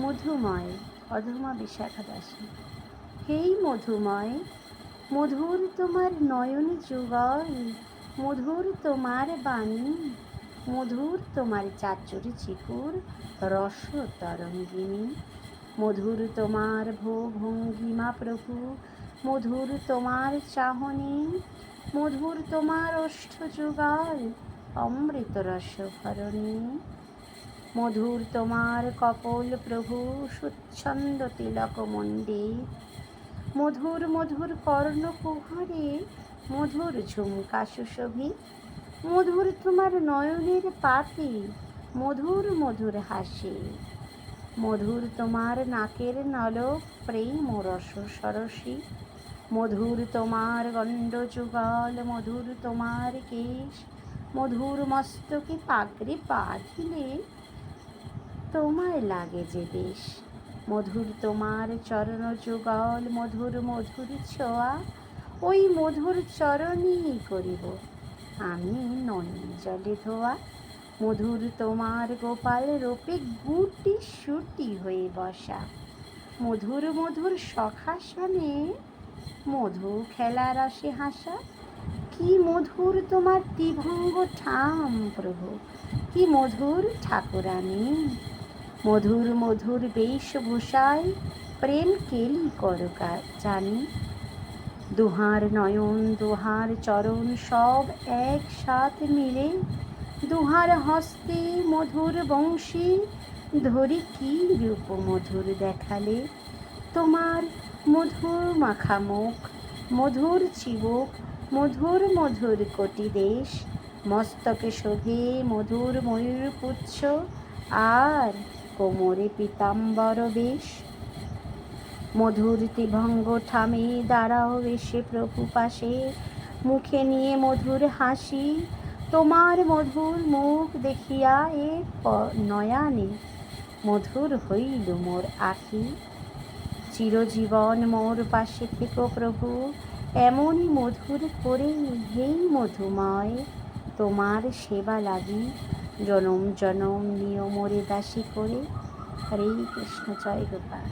মধুময়। অধমা বিশাখা দাসী। হেই মধুময়, মধুর তোমার নয়ন যুগল, মধুর তোমার বাণী, মধুর তোমার চাচুর চিকুর রস তরঙ্গিনী, মধুর তোমার ভঙ্গিমা প্রভু, মধুর তোমার চাহনি, মধুর তোমার ওষ্ঠ যুগল অমৃত রস ভরণী, মধুর তোমার কপোল প্রভু সুচ্ছন্দ তিলক মণ্ডিত, মধুর মধুর কর্ণকুহরে মধুর ঝুমকা সুশোভিত, মধুর তোমার নয়নের পাতি, মধুর মধুর হাসি, মধুর তোমার নাকের নলক প্রেম রস সরসী, মধুর তোমার গণ্ড যুগল, মধুর তোমার কেশ, মধুর মস্তকে পাগড়ি বাঁধিলে তোমায় লাগে যে বেশ, মধুর তোমার চরণ যুগল, মধুর মধুর ছোঁয়া, ওই মধুর চরণই করিব আমি নয়ন জলে ধোয়া, মধুর তোমার গোপাল রূপে গুটি সুটি হয়ে বসা, মধুর মধুর সখাসনে মধু খেলা রসে হাসা, কি মধুর তোমার ত্রিভঙ্গ ঠাম প্রভু, কি মধুর ঠাকুরানী, মধুর মধুর বেশভূষায় প্রেম কেলি করকা জানি, দুহার নয়ন দুহার চরণ সব একসাথে মিলে, দুহার হস্তে মধুর বংশী ধরি কি রূপ মধুর দেখালে, তোমার মধুর মাখা মুখ, মধুর চিবুক, মধুর মধুর কোটি দেশ, মস্তকে শোভে মধুর ময়ূর পুচ্ছ, আর কোমরে পীতাম্বর বেশ, মধুর ত্রিভঙ্গ ঠামে দাঁড়াও এসে প্রভু পাশে, মুখে নিয়ে মধুর হাসি, তোমার মধুর মুখ দেখিয়া এ নয়ানে মধুর হইল মোর আখি, চিরজীবন মোর পাশে থেকো প্রভু এমনই মধুর করে, হেই মধুময়, তোমার সেবা লাগি জনম জনম নিয়মরে দাসী করে। হরে কৃষ্ণ, জয় গোপাল।